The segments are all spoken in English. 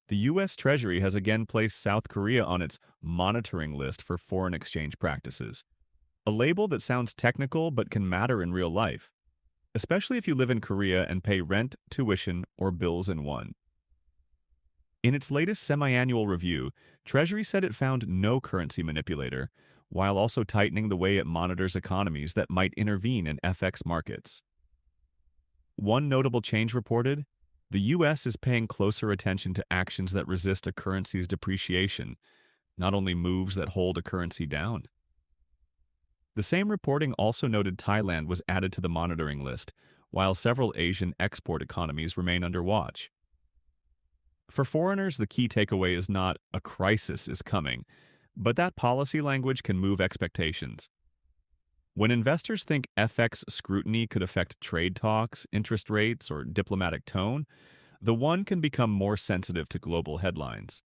The U.S. Treasury has again placed South Korea on its monitoring list for foreign exchange practices, a label that sounds technical but can matter in real life, especially if you live in Korea and pay rent, tuition, or bills in won. In its latest semi-annual review, Treasury said it found no currency manipulator, while also tightening the way it monitors economies that might intervene in FX markets. One notable change reported: the U.S. is paying closer attention to actions that resist a currency's depreciation, not only moves that hold a currency down. The same reporting also noted Thailand was added to the monitoring list, while several Asian export economies remain under watch. For foreigners, the key takeaway is not "a crisis is coming," but that policy language can move expectations. When investors think FX scrutiny could affect trade talks, interest rates, or diplomatic tone, the one can become more sensitive to global headlines.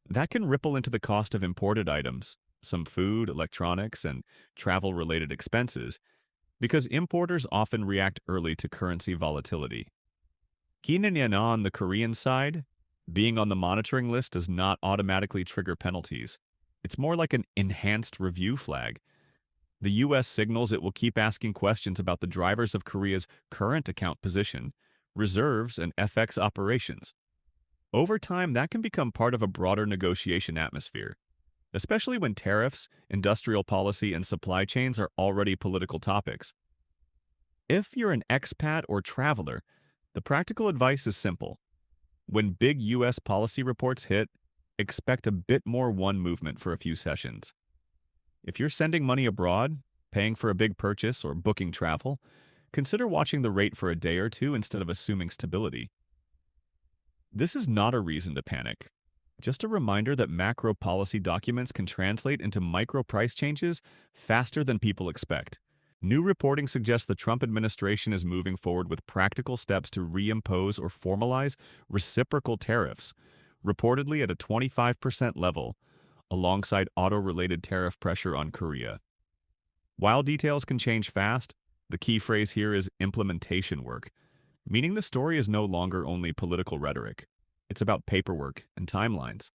That can ripple into the cost of imported items, some food, electronics, and travel-related expenses, because importers often react early to currency volatility. Keon-hee on the Korean side, being on the monitoring list does not automatically trigger penalties. It's more like an enhanced review flag. The U.S. signals it will keep asking questions about the drivers of Korea's current account position, reserves, and FX operations. Over time, that can become part of a broader negotiation atmosphere, especially when tariffs, industrial policy, and supply chains are already political topics. If you're an expat or traveler, the practical advice is simple. When big U.S. policy reports hit, expect a bit more one movement for a few sessions. If you're sending money abroad, paying for a big purchase, or booking travel, consider watching the rate for a day or two instead of assuming stability. This is not a reason to panic. Just a reminder that macro policy documents can translate into micro price changes faster than people expect. New reporting suggests the Trump administration is moving forward with practical steps to reimpose or formalize reciprocal tariffs, reportedly at a 25% level, alongside auto-related tariff pressure on Korea. While details can change fast, the key phrase here is implementation work, meaning the story is no longer only political rhetoric. It's about paperwork and timelines.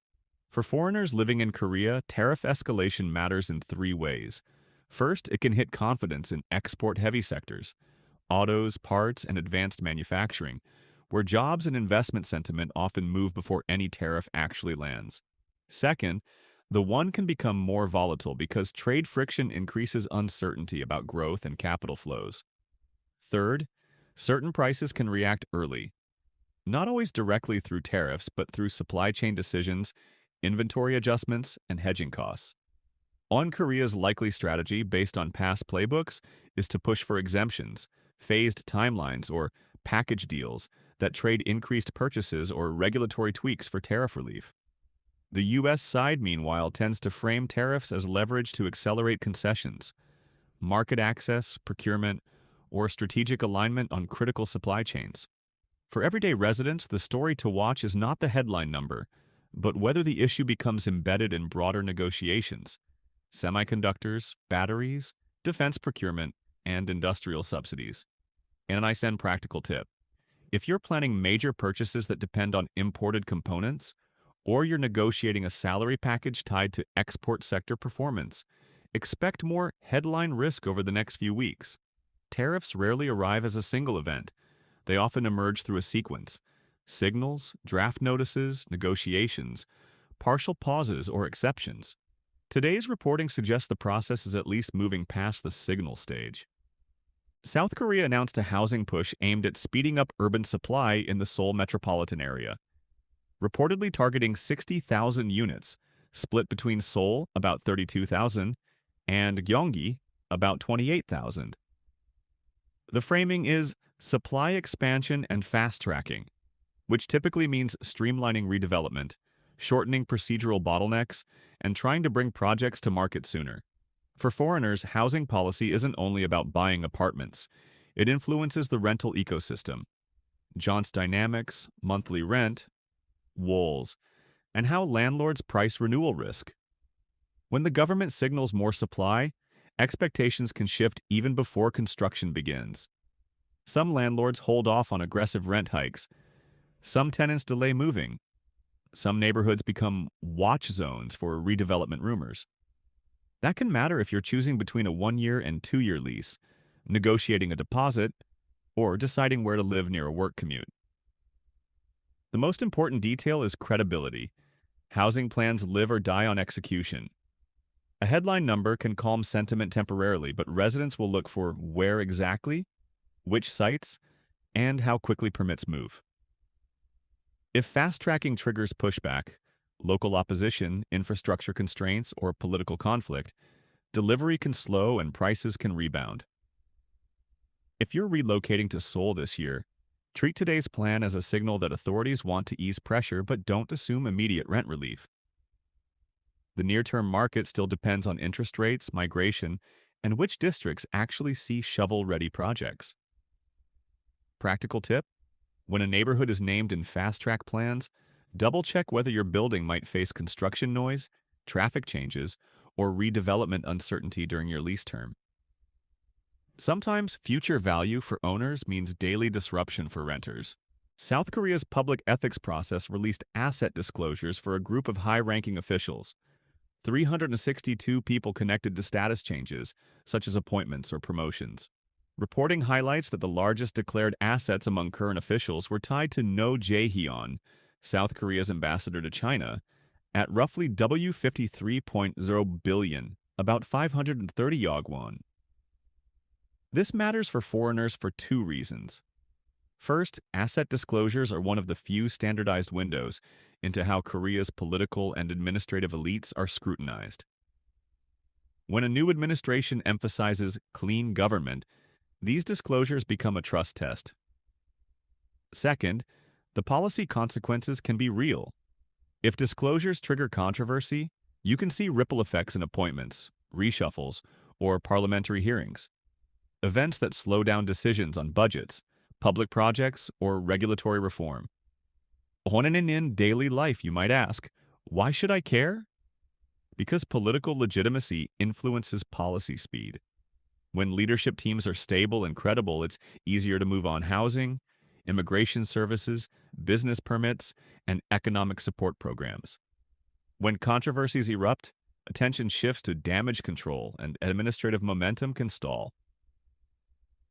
For foreigners living in Korea, tariff escalation matters in three ways. First, it can hit confidence in export-heavy sectors, autos, parts, and advanced manufacturing, where jobs and investment sentiment often move before any tariff actually lands. Second, the one can become more volatile because trade friction increases uncertainty about growth and capital flows. Third, certain prices can react early, not always directly through tariffs, but through supply chain decisions, inventory adjustments, and hedging costs. On Korea's likely strategy, based on past playbooks, is to push for exemptions, phased timelines, or package deals that trade increased purchases or regulatory tweaks for tariff relief. The U.S. side, meanwhile, tends to frame tariffs as leverage to accelerate concessions, market access, procurement, or strategic alignment on critical supply chains. For everyday residents, the story to watch is not the headline number, but whether the issue becomes embedded in broader negotiations: semiconductors, batteries, defense procurement, and industrial subsidies. And a nice end practical tip: if you're planning major purchases that depend on imported components, or you're negotiating a salary package tied to export sector performance, expect more headline risk over the next few weeks. Tariffs rarely arrive as a single event. They often emerge through a sequence: signals, draft notices, negotiations, partial pauses, or exceptions. Today's reporting suggests the process is at least moving past the signal stage. South Korea announced a housing push aimed at speeding up urban supply in the Seoul metropolitan area, reportedly targeting 60,000 units, split between Seoul, about 32,000, and Gyeonggi, about 28,000. The framing is supply expansion and fast-tracking, which typically means streamlining redevelopment, shortening procedural bottlenecks, and trying to bring projects to market sooner. For foreigners, housing policy isn't only about buying apartments. It influences the rental ecosystem, jaunt dynamics, monthly rent, WOLs, and how landlords price renewal risk. When the government signals more supply, expectations can shift even before construction begins. Some landlords hold off on aggressive rent hikes. Some tenants delay moving. Some neighborhoods become watch zones for redevelopment rumors. That can matter if you're choosing between a 1-year and 2-year lease, negotiating a deposit, or deciding where to live near a work commute. The most important detail is credibility. Housing plans live or die on execution. A headline number can calm sentiment temporarily, but residents will look for where exactly, which sites, and how quickly permits move. If fast-tracking triggers pushback, local opposition, infrastructure constraints, or political conflict, delivery can slow and prices can rebound. If you're relocating to Seoul this year, treat today's plan as a signal that authorities want to ease pressure but don't assume immediate rent relief. The near-term market still depends on interest rates, migration, and which districts actually see shovel-ready projects. Practical tip: when a neighborhood is named in fast-track plans, double-check whether your building might face construction noise, traffic changes, or redevelopment uncertainty during your lease term. Sometimes future value for owners means daily disruption for renters. South Korea's public ethics process released asset disclosures for a group of high-ranking officials. 362 people connected to status changes, such as appointments or promotions. Reporting highlights that the largest declared assets among current officials were tied to Jae-heon, South Korea's ambassador to China, at roughly W53.0 billion, about 530 yog won. This matters for foreigners for two reasons. First, asset disclosures are one of the few standardized windows into how Korea's political and administrative elites are scrutinized. When a new administration emphasizes clean government, these disclosures become a trust test. Second, the policy consequences can be real. If disclosures trigger controversy, you can see ripple effects in appointments, reshuffles, or parliamentary hearings. Events that slow down decisions on budgets, public projects, or regulatory reform. On and in daily life, you might ask, why should I care? Because political legitimacy influences policy speed. When leadership teams are stable and credible, it's easier to move on housing, immigration services, business permits, and economic support programs. When controversies erupt, attention shifts to damage control and administrative momentum can stall.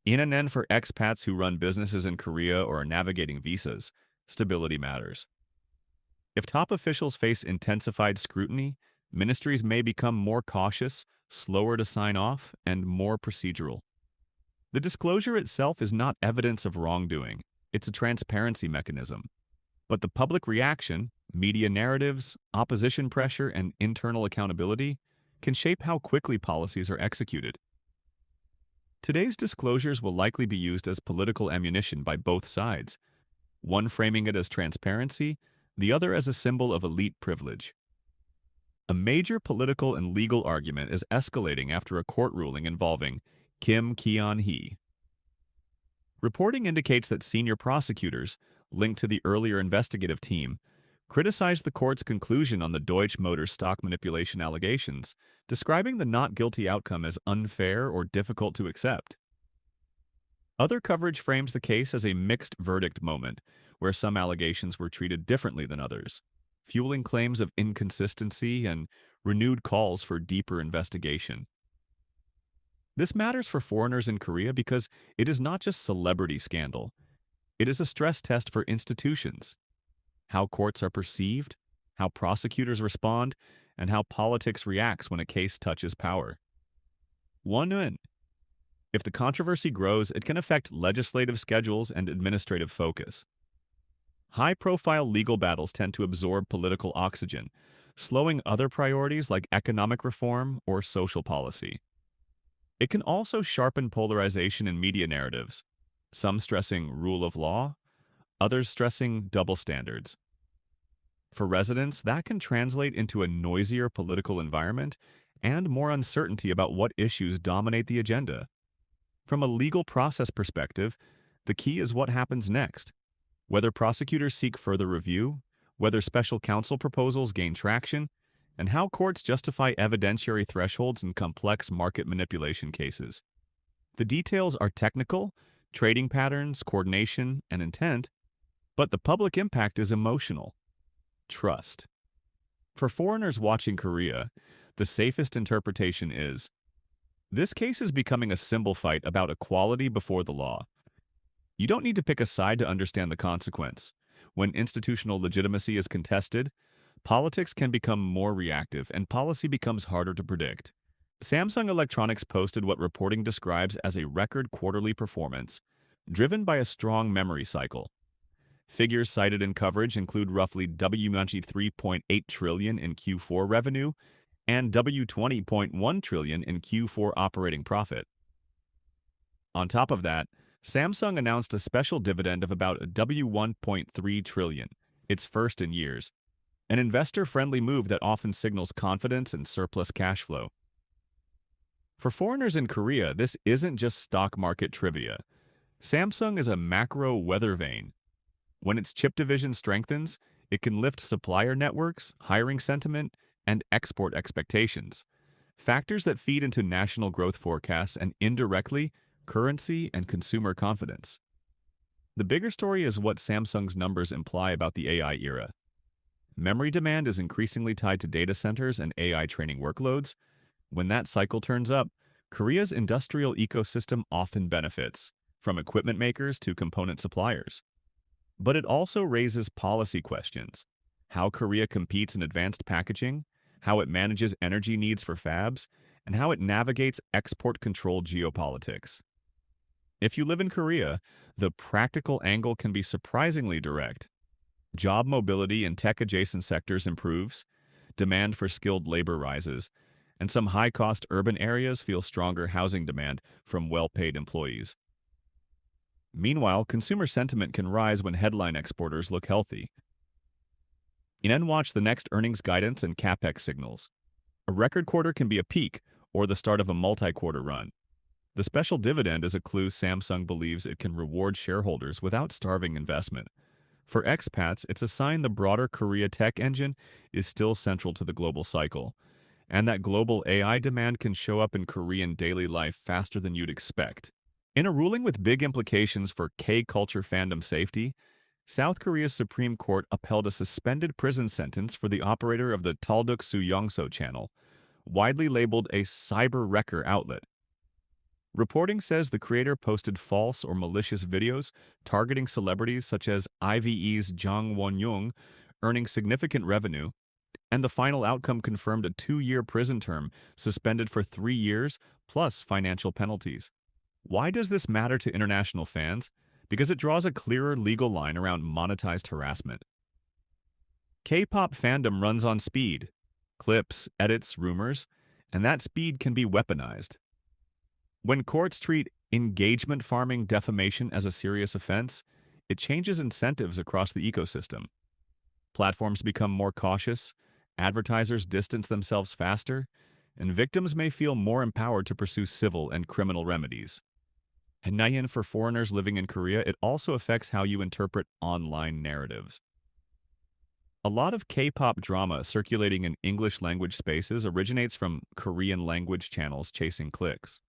In and N for expats who run businesses in Korea or are navigating visas, stability matters. If top officials face intensified scrutiny, ministries may become more cautious, slower to sign off, and more procedural. The disclosure itself is not evidence of wrongdoing. It's a transparency mechanism. But the public reaction, media narratives, opposition pressure, and internal accountability can shape how quickly policies are executed. Today's disclosures will likely be used as political ammunition by both sides, one framing it as transparency, the other as a symbol of elite privilege. A major political and legal argument is escalating after a court ruling involving Keon-hee. Reporting indicates that senior prosecutors, linked to the earlier investigative team, criticized the court's conclusion on the Deutsche Motor stock manipulation allegations, describing the not guilty outcome as unfair or difficult to accept. Other coverage frames the case as a mixed verdict moment, where some allegations were treated differently than others, fueling claims of inconsistency and renewed calls for deeper investigation. This matters for foreigners in Korea because it is not just celebrity scandal. It is a stress test for institutions. How courts are perceived, how prosecutors respond, and how politics reacts when a case touches power. If the controversy grows, it can affect legislative schedules and administrative focus. High-profile legal battles tend to absorb political oxygen, slowing other priorities like economic reform or social policy. It can also sharpen polarization in media narratives, some stressing rule of law, others stressing double standards. For residents, that can translate into a noisier political environment and more uncertainty about what issues dominate the agenda. From a legal process perspective, the key is what happens next. Whether prosecutors seek further review, whether special counsel proposals gain traction, and how courts justify evidentiary thresholds in complex market manipulation cases. The details are technical, trading patterns, coordination, and intent, but the public impact is emotional. trust. For foreigners watching Korea, the safest interpretation is, this case is becoming a symbol fight about equality before the law. You don't need to pick a side to understand the consequence. When institutional legitimacy is contested, politics can become more reactive and policy becomes harder to predict. Samsung Electronics posted what reporting describes as a record quarterly performance, driven by a strong memory cycle. Figures cited in coverage include roughly W93.8 trillion in Q4 revenue and W20.1 trillion in Q4 operating profit. On top of that, Samsung announced a special dividend of about W1.3 trillion, its first in years, an investor-friendly move that often signals confidence and surplus cash flow. For foreigners in Korea, this isn't just stock market trivia. Samsung is a macro weather vane. When its chip division strengthens, it can lift supplier networks, hiring sentiment, and export expectations, factors that feed into national growth forecasts and indirectly currency and consumer confidence. The bigger story is what Samsung's numbers imply about the AI era. Memory demand is increasingly tied to data centers and AI training workloads. When that cycle turns up, Korea's industrial ecosystem often benefits, from equipment makers to component suppliers. But it also raises policy questions: how Korea competes in advanced packaging, how it manages energy needs for fabs, and how it navigates export-controlled geopolitics. If you live in Korea, the practical angle can be surprisingly direct. Job mobility in tech-adjacent sectors improves, demand for skilled labor rises, and some high-cost urban areas feel stronger housing demand from well-paid employees. Meanwhile, consumer sentiment can rise when headline exporters look healthy. And watch the next earnings guidance and capex signals. A record quarter can be a peak or the start of a multi-quarter run. The special dividend is a clue Samsung believes it can reward shareholders without starving investment. For expats, it's a sign the broader Korea tech engine is still central to the global cycle, and that global AI demand can show up in Korean daily life faster than you'd expect. In a ruling with big implications for K-culture fandom safety, South Korea's Supreme Court upheld a suspended prison sentence for the operator of the Talduk Suyongso channel, widely labeled a cyber wrecker outlet. Reporting says the creator posted false or malicious videos targeting celebrities such as IVE's Jang Won-young, earning significant revenue, and the final outcome confirmed a 2-year prison term, suspended for 3 years, plus financial penalties. Why does this matter to international fans? Because it draws a clearer legal line around monetized harassment. K-pop fandom runs on speed, clips, edits, rumors, and that speed can be weaponized. When courts treat engagement farming defamation as a serious offense, it changes incentives across the ecosystem. Platforms become more cautious, advertisers distance themselves faster, and victims may feel more empowered to pursue civil and criminal remedies. And for foreigners living in Korea, it also affects how you interpret online narratives. A lot of K-pop drama circulating in English-language spaces originates from Korean-language channels chasing clicks.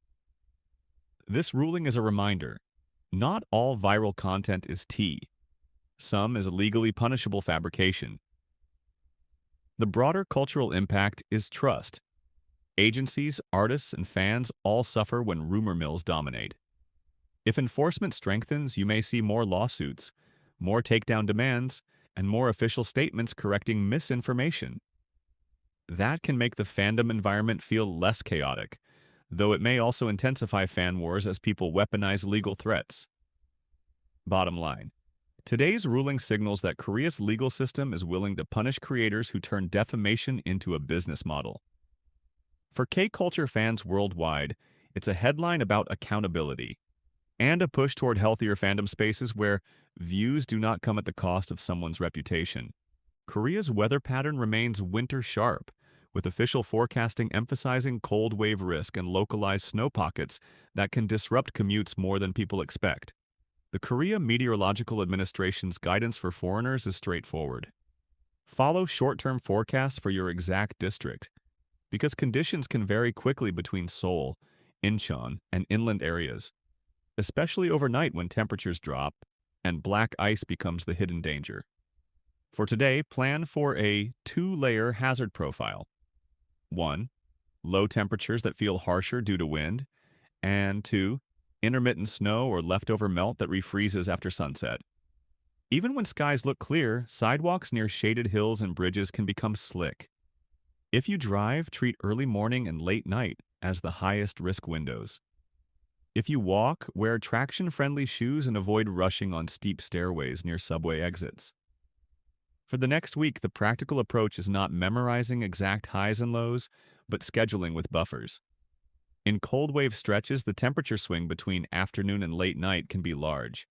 This ruling is a reminder: not all viral content is tea. Some is legally punishable fabrication. The broader cultural impact is trust. Agencies, artists, and fans all suffer when rumor mills dominate. If enforcement strengthens, you may see more lawsuits, more takedown demands, and more official statements correcting misinformation. That can make the fandom environment feel less chaotic, though it may also intensify fan wars as people weaponize legal threats. Bottom line: today's ruling signals that Korea's legal system is willing to punish creators who turn defamation into a business model. For K-culture fans worldwide, it's a headline about accountability and a push toward healthier fandom spaces where views do not come at the cost of someone's reputation. Korea's weather pattern remains winter sharp, with official forecasting emphasizing cold wave risk and localized snow pockets that can disrupt commutes more than people expect. The Korea Meteorological Administration's guidance for foreigners is straightforward. Follow short-term forecasts for your exact district, because conditions can vary quickly between Seoul, Incheon, and inland areas, especially overnight when temperatures drop and black ice becomes the hidden danger. For today, plan for a two-layer hazard profile. 1. Low temperatures that feel harsher due to wind, and 2. Intermittent snow or leftover melt that refreezes after sunset. Even when skies look clear, sidewalks near shaded hills and bridges can become slick. If you drive, treat early morning and late night as the highest risk windows. If you walk, wear traction-friendly shoes and avoid rushing on steep stairways near subway exits. For the next week, the practical approach is not memorizing exact highs and lows, but scheduling with buffers. In cold wave stretches, the temperature swing between afternoon and late night can be large.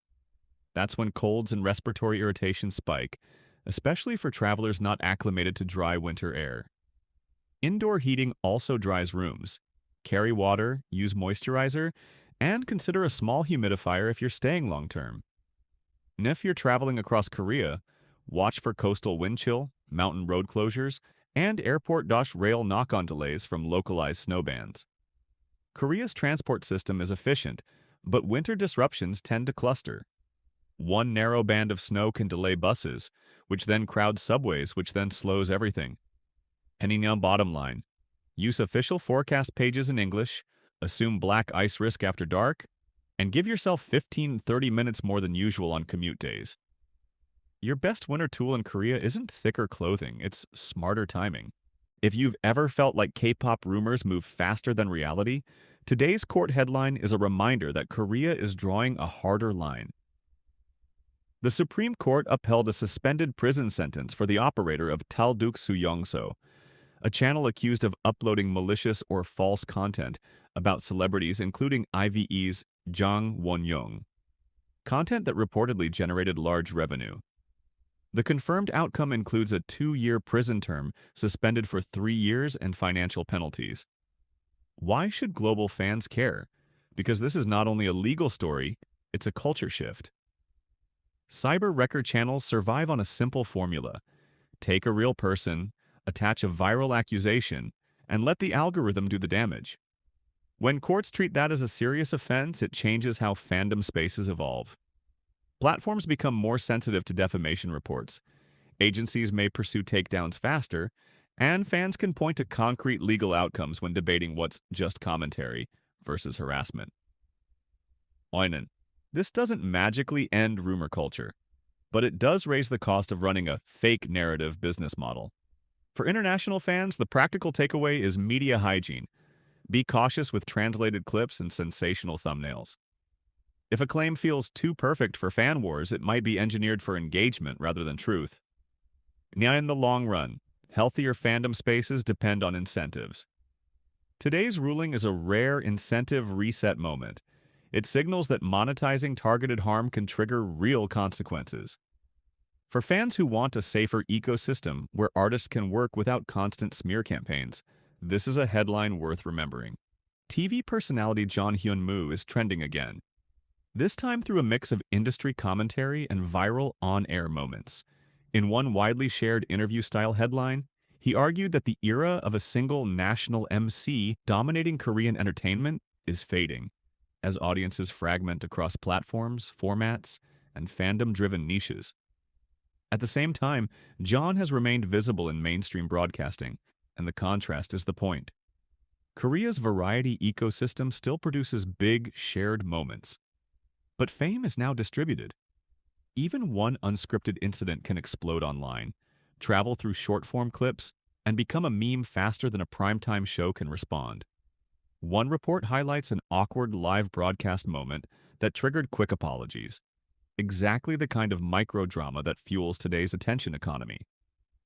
That's when colds and respiratory irritation spike, especially for travelers not acclimated to dry winter air. Indoor heating also dries rooms. Carry water, use moisturizer, and consider a small humidifier if you're staying long-term. And if you're traveling across Korea, watch for coastal wind chill, mountain road closures, and airport-rail knock-on delays from localized snowbands. Korea's transport system is efficient, but winter disruptions tend to cluster. One narrow band of snow can delay buses, which then crowd subways, which then slows everything. Heninyeon bottom line. Use official forecast pages in English, assume black ice risk after dark, and give yourself 15-30 minutes more than usual on commute days. Your best winter tool in Korea isn't thicker clothing, it's smarter timing. If you've ever felt like K-pop rumors move faster than reality, today's court headline is a reminder that Korea is drawing a harder line. The Supreme Court upheld a suspended prison sentence for the operator of Talduk Suyongso, a channel accused of uploading malicious or false content about celebrities, including IVE's Jang Won-young, content that reportedly generated large revenue. The confirmed outcome includes a 2-year prison term suspended for 3 years and financial penalties. Why should global fans care? Because this is not only a legal story, it's a culture shift. Cyber record channels survive on a simple formula. Take a real person, attach a viral accusation, and let the algorithm do the damage. When courts treat that as a serious offense, it changes how fandom spaces evolve. Platforms become more sensitive to defamation reports. Agencies may pursue takedowns faster, and fans can point to concrete legal outcomes when debating what's just commentary versus harassment. Oinen. This doesn't magically end rumor culture, but it does raise the cost of running a fake narrative business model. For international fans, the practical takeaway is media hygiene. Be cautious with translated clips and sensational thumbnails. If a claim feels too perfect for fan wars, it might be engineered for engagement rather than truth. Now, in the long run, healthier fandom spaces depend on incentives. Today's ruling is a rare incentive reset moment. It signals that monetizing targeted harm can trigger real consequences. For fans who want a safer ecosystem where artists can work without constant smear campaigns, this is a headline worth remembering. TV personality Hyun-moo is trending again, this time through a mix of industry commentary and viral on-air moments. In one widely shared interview-style headline, he argued that the era of a single national MC dominating Korean entertainment is fading, as audiences fragment across platforms, formats, and fandom-driven niches. At the same time, Jeon has remained visible in mainstream broadcasting, and the contrast is the point. Korea's variety ecosystem still produces big, shared moments. But fame is now distributed. Even one unscripted incident can explode online, travel through short-form clips, and become a meme faster than a primetime show can respond. One report highlights an awkward live broadcast moment that triggered quick apologies. Exactly the kind of microdrama that fuels today's attention economy.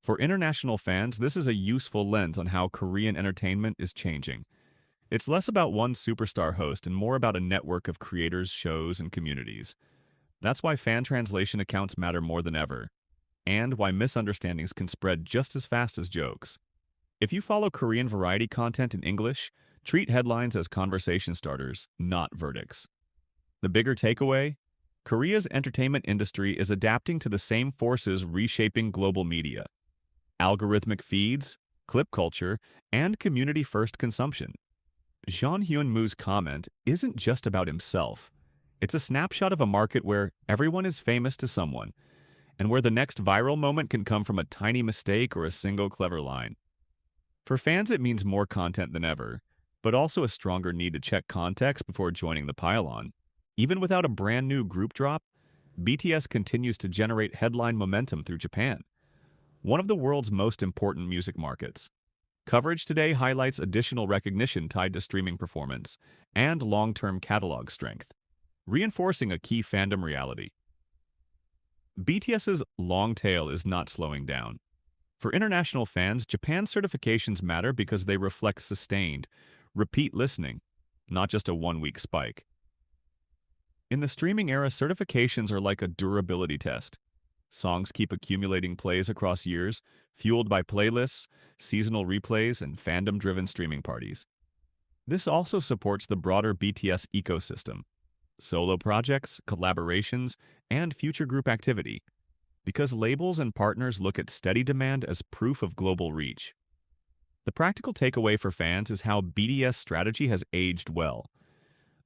For international fans, this is a useful lens on how Korean entertainment is changing. It's less about one superstar host and more about a network of creators, shows, and communities. That's why fan translation accounts matter more than ever, and why misunderstandings can spread just as fast as jokes. If you follow Korean variety content in English, treat headlines as conversation starters, not verdicts. The bigger takeaway? Korea's entertainment industry is adapting to the same forces reshaping global media. Algorithmic feeds, clip culture, and community-first consumption. Hyun-moo's comment isn't just about himself. It's a snapshot of a market where everyone is famous to someone, and where the next viral moment can come from a tiny mistake or a single clever line. For fans, it means more content than ever, but also a stronger need to check context before joining the pile-on. Even without a brand new group drop, BTS continues to generate headline momentum through Japan, one of the world's most important music markets. Coverage today highlights additional recognition tied to streaming performance and long-term catalog strength, reinforcing a key fandom reality. BTS's long tail is not slowing down. For international fans, Japan's certifications matter because they reflect sustained, repeat listening, not just a one-week spike. In the streaming era, certifications are like a durability test. Songs keep accumulating plays across years, fueled by playlists, seasonal replays, and fandom-driven streaming parties. This also supports the broader BTS ecosystem, solo projects, collaborations, and future group activity, because labels and partners look at steady demand as proof of global reach. The practical takeaway for fans is how BTS strategy has aged well.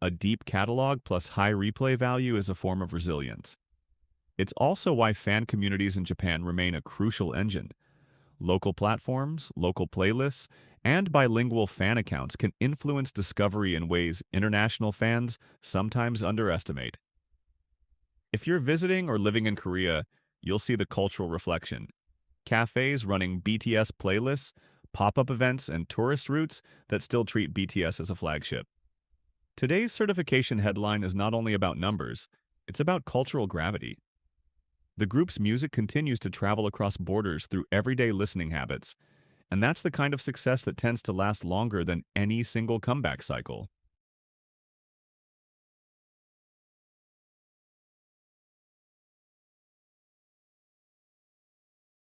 A deep catalog plus high replay value is a form of resilience. It's also why fan communities in Japan remain a crucial engine. Local platforms, local playlists, and bilingual fan accounts can influence discovery in ways international fans sometimes underestimate. If you're visiting or living in Korea, you'll see the cultural reflection. Cafes running BTS playlists, pop-up events, and tourist routes that still treat BTS as a flagship. Today's certification headline is not only about numbers, it's about cultural gravity. The group's music continues to travel across borders through everyday listening habits, and that's the kind of success that tends to last longer than any single comeback cycle.